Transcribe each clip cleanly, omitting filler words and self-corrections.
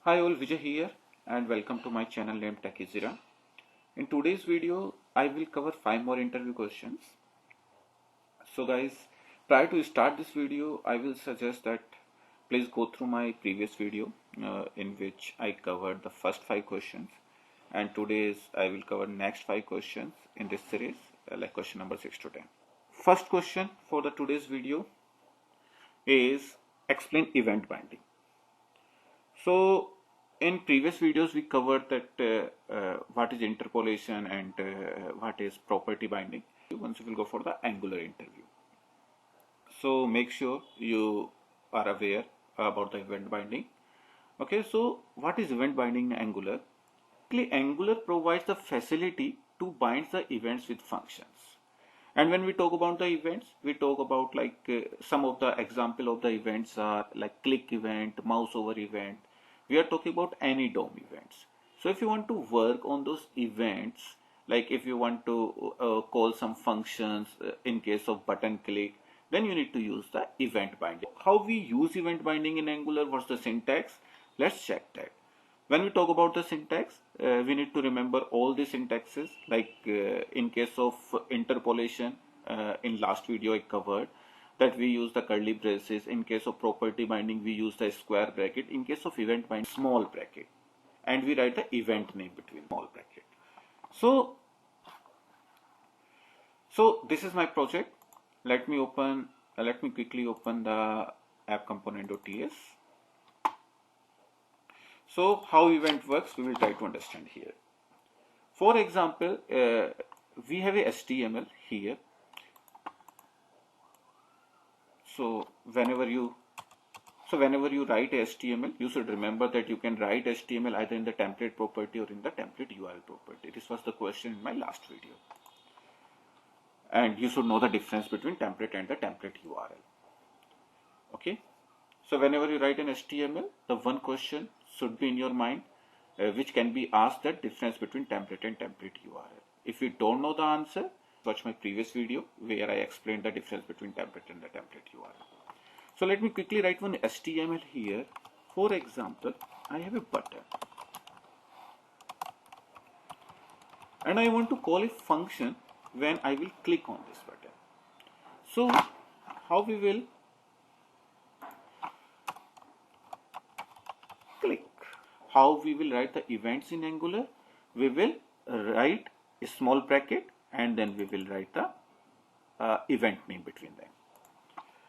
Hi all, Vijay here and welcome to my channel named TechEzira. In today's video, I will cover 5 more interview questions. So guys, prior to start this video, I will suggest that please go through my previous video in which I covered the first 5 questions, and today's I will cover next 5 questions in this series, like question number 6 to 10. First question for the today's video is explain event binding. So in previous videos we covered that what is interpolation and what is property binding. Once you will go for the Angular interview, so make sure you are aware about the event binding. Okay, so what is event binding in Angular? Angular provides the facility to bind the events with functions. And when we talk about the events, we talk about some of the example of the events are like click event, mouse over event. We are talking about any DOM events. So if you want to work on those events, like if you want to call some functions in case of button click, then you need to use the event binding. How we use event binding in Angular, what's the syntax? Let's check that. When we talk about the syntax, we need to remember all the syntaxes, like in case of interpolation, in last video I covered that we use the curly braces. In case of property binding, we use the square bracket. In case of event binding, small bracket, and we write the event name between small bracket. So this is my project. Let me quickly open the app component.ts. So how event works, we will try to understand here. For example, we have a HTML here. So whenever you write HTML, you should remember that you can write HTML either in the template property or in the template URL property. This was the question in my last video. And you should know the difference between template and the template URL. Okay. So whenever you write an HTML, the one question should be in your mind, which can be asked, that difference between template and template URL. If you don't know the answer, watch my previous video where I explained the difference between template and the template URL. So let me quickly write one HTML here. For example, I have a button and I want to call a function when I will click on this button. So how we will click? How we will write the events in Angular? We will write a small bracket and then we will write the event name between them.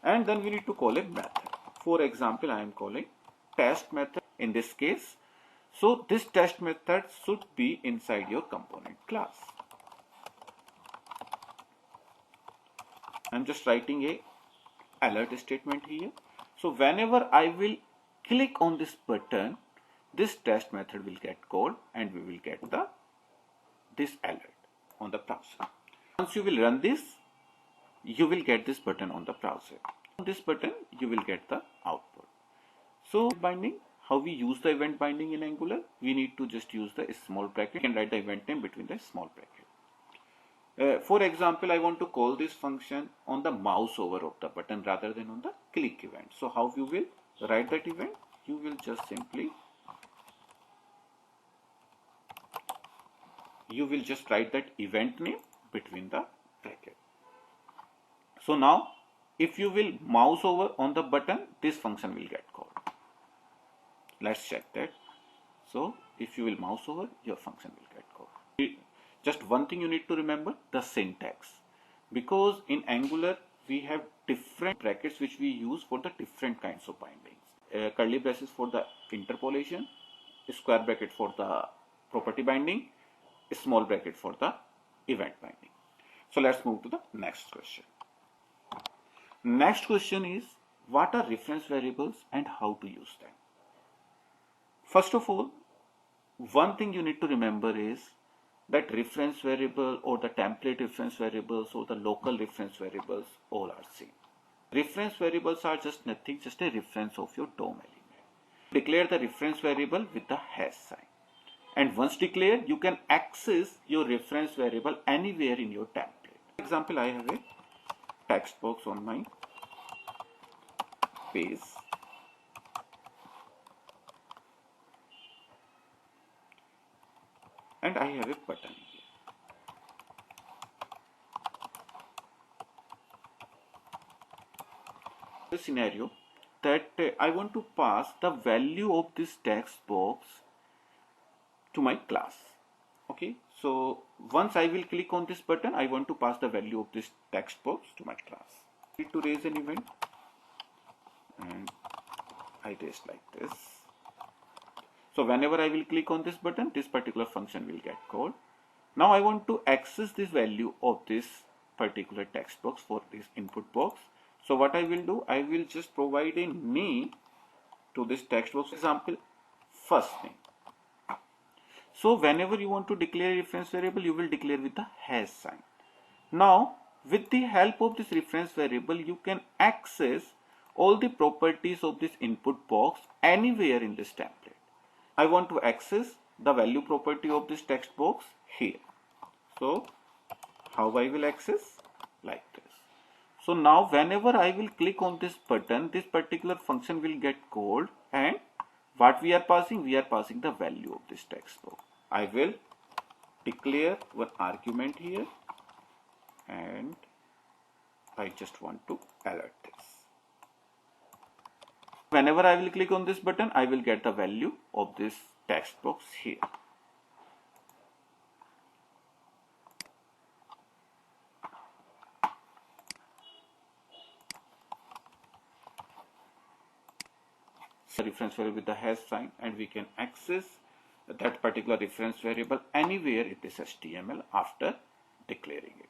And then we need to call a method. For example, I am calling test method in this case. So this test method should be inside your component class. I am just writing a alert statement here. So whenever I will click on this button, this test method will get called and we will get this alert on the browser. Once you will run this, you will get this button on the browser. On this button, you will get the output. So binding, how we use the event binding in Angular, we need to just use the small bracket and write the event name between the small bracket. For example, I want to call this function on the mouse over of the button rather than on the click event. So how you will write that event? You will just simply write that event name between the bracket. So now if you will mouse over on the button, this function will get called. Let's check that. So if you will mouse over, your function will get called. Just one thing you need to remember, the syntax, because in Angular we have different brackets which we use for the different kinds of bindings. Curly braces for the interpolation, square bracket for the property binding, small bracket for the event binding. So let's move to the next question. Next question is, what are reference variables and how to use them? First of all, one thing you need to remember is that reference variable or the template reference variables or the local reference variables all are same. Reference variables are just nothing, just a reference of your DOM element. Declare the reference variable with the hash sign. And once declared, you can access your reference variable anywhere in your template. For example, I have a text box on my page. and I have a button here. The scenario that I want to pass the value of this text box to my class. Okay, so once I will click on this button, I want to pass the value of this text box to my class. I need to raise an event, and I raise like this. So whenever I will click on this button, this particular function will get called. Now I want to access this value of this particular text box for this input box. So what I will do, I will just provide a name to this text box. Example, first name. So whenever you want to declare a reference variable, you will declare with the hash sign. Now with the help of this reference variable, you can access all the properties of this input box anywhere in this template. I want to access the value property of this text box here. So how I will access? Like this. So now whenever I will click on this button, this particular function will get called, and what we are passing? We are passing the value of this text box. I will declare one argument here, and I just want to alert this. Whenever I will click on this button, I will get the value of this text box here. Reference variable with the hash sign, and we can access that particular reference variable anywhere in this HTML after declaring it.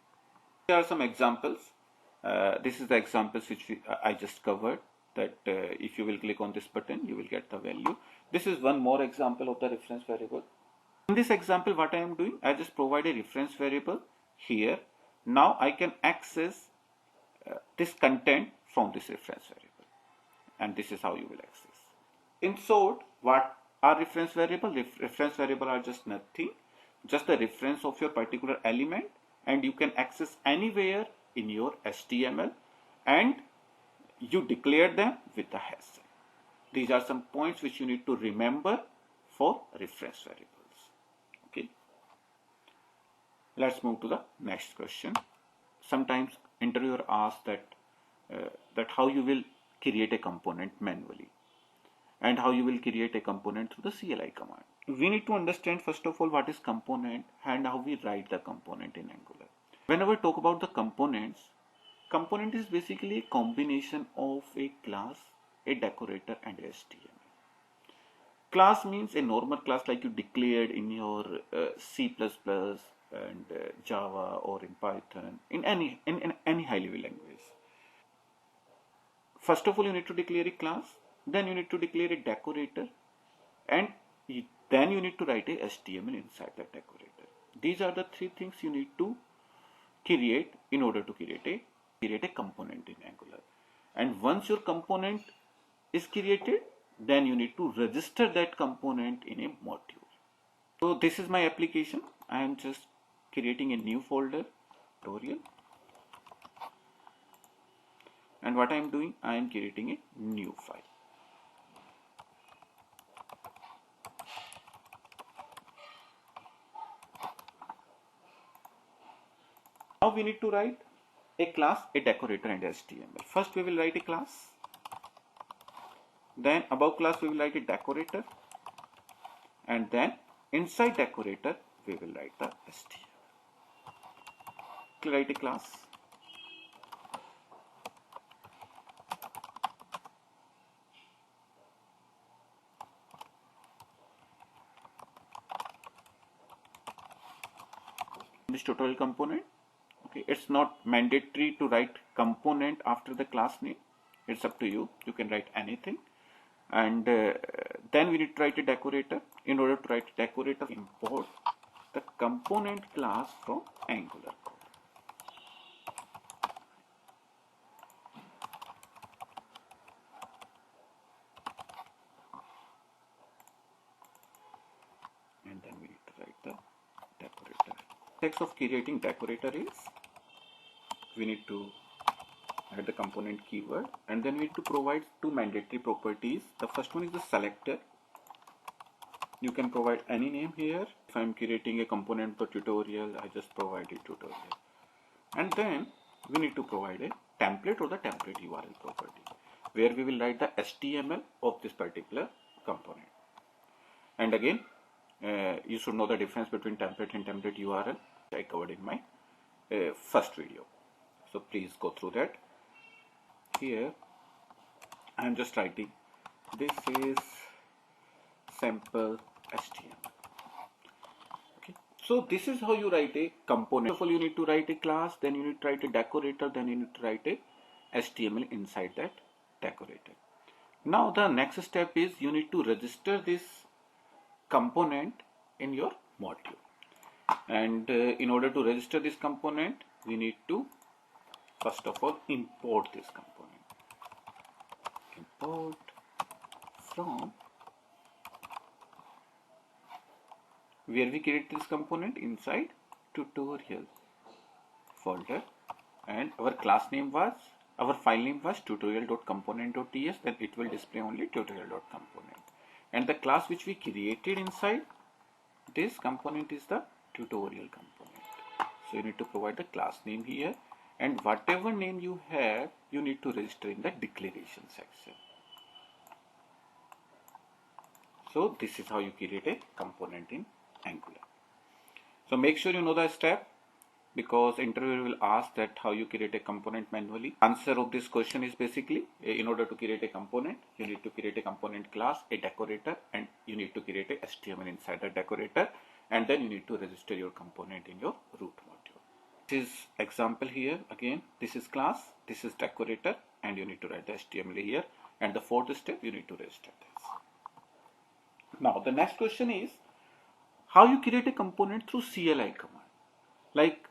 Here are some examples. This is the examples which I just covered, that if you will click on this button, you will get the value. This is one more example of the reference variable. In this example, what I am doing, I just provide a reference variable here. Now I can access this content from this reference variable, and this is how you will access. In short, what are reference variable? Reference variable are just nothing, just the reference of your particular element, and you can access anywhere in your HTML, and you declare them with the hash sign. These are some points which you need to remember for reference variables. Okay. Let's move to the next question. Sometimes interviewer asks that how you will create a component manually, and how you will create a component through the CLI command. We need to understand first of all what is component and how we write the component in Angular. Whenever we talk about the components, component is basically a combination of a class, a decorator, and HTML. Class means a normal class like you declared in your C++ and Java or in Python, in any high level language. First of all, you need to declare a class, then you need to declare a decorator, and then you need to write a HTML inside that decorator. These are the three things you need to create in order to create a component in Angular. And once your component is created, then you need to register that component in a module. So this is my application. I am just creating a new folder, tutorial. And what I am doing, I am creating a new file. Now we need to write a class, a decorator, and HTML. First we will write a class. Then above class we will write a decorator. And then inside decorator we will write the HTML. Write a class. This tutorial component. Okay, it's not mandatory to write component after the class name. It's up to you. You can write anything. And then we need to write a decorator. In order to write a decorator, import the component class from Angular code. And then we need to write the decorator. Text of creating decorator is, we need to add the component keyword, and then we need to provide two mandatory properties. The first one is the selector. You can provide any name here. if I'm creating a component for tutorial, I just provide a tutorial. And then we need to provide a template or the template URL property where we will write the HTML of this particular component. And again, you should know the difference between template and template URL. I covered in my first video. So please go through that. Here I am just writing, this is sample HTML. Okay. So this is how you write a component. First of all, you need to write a class, then you need to write a decorator, then you need to write a HTML inside that decorator. Now the next step is you need to register this component in your module. And in order to register this component, we need to first of all import this component. Import from where we create this component inside tutorial folder, and our class name was, our file name was tutorial.component.ts. then it will display only tutorial.component, and the class which we created inside this component is the tutorial component. So you need to provide the class name here, and whatever name you have, you need to register in the declaration section. So this is how you create a component in Angular. So make sure you know the step, because interviewer will ask that how you create a component manually. Answer of this question is basically, in order to create a component, you need to create a component class, a decorator, and you need to create a HTML inside the decorator, and then you need to register your component in your root module. This is example here. Again, this is class, this is decorator, and you need to write the HTML here, and the fourth step you need to register this. Now the next question is how you create a component through CLI command. Like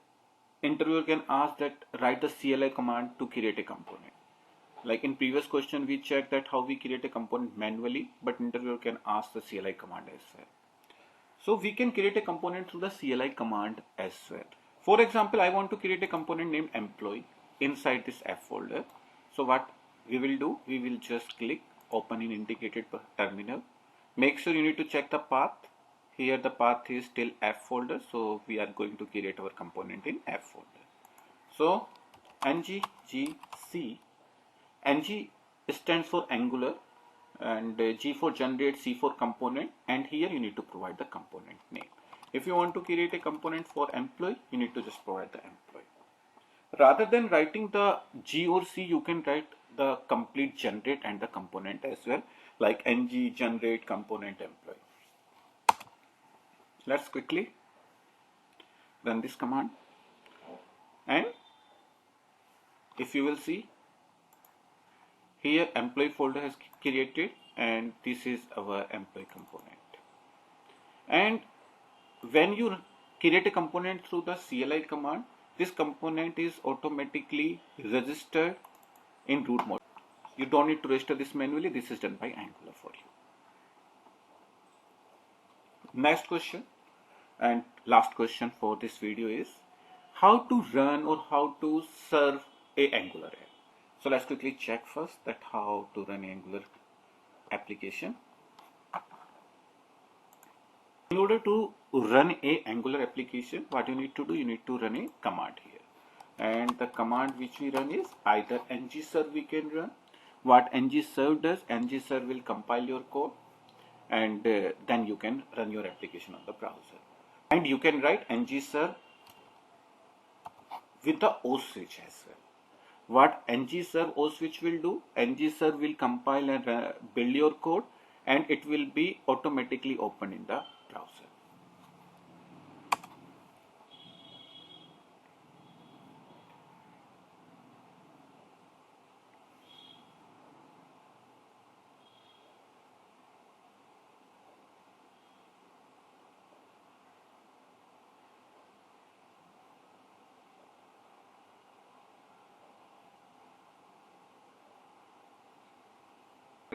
interviewer can ask that write the CLI command to create a component. Like in previous question we checked that how we create a component manually, but interviewer can ask the CLI command as well. So we can create a component through the CLI command as well. For example, I want to create a component named employee inside this F folder. So what we will do, we will just click open in integrated terminal. Make sure you need to check the path. Here the path is still F folder, so we are going to create our component in F folder. So ngGC, ng stands for Angular, and G for generate, C for component, and here you need to provide the component name. If you want to create a component for employee, you need to just provide the employee. Rather than writing the G or C, you can write the complete generate and the component as well, like ng generate component employee. Let's quickly run this command, and if you will see here employee folder has created, and this is our employee component. And when you create a component through the CLI command, this component is automatically registered in root mode. You don't need to register this manually. This is done by Angular for you. Next question and last question for this video is how to run or how to serve a Angular app. So let's quickly check first that how to run Angular application. In order to run a Angular application, what you need to do, you need to run a command here, and the command which we run is either ngserve we can run. What ngserve does, ngserve will compile your code, and then you can run your application on the browser. And you can write ngserve with the oswitch as well. What ngserve oswitch will do, ngserve will compile and build your code, and it will be automatically opened in the browser.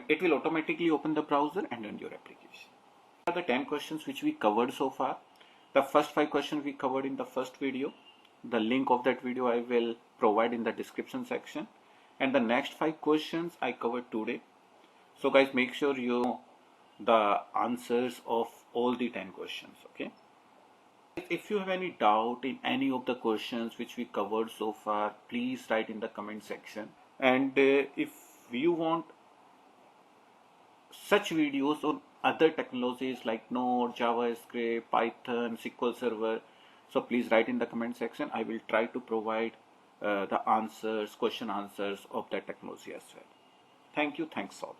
It will automatically open the browser and run your application. These are the 10 questions which we covered so far. The first 5 questions we covered in the first video. The link of that video I will provide in the description section. And the next 5 questions I covered today. So guys, make sure you know the answers of all the 10 questions, okay? If you have any doubt in any of the questions which we covered so far, please write in the comment section. And if you want such videos on other technologies like Node, JavaScript, Python, SQL Server, so please write in the comment section. I will try to provide the answers, question answers of that technology as well. Thank you. Thanks all.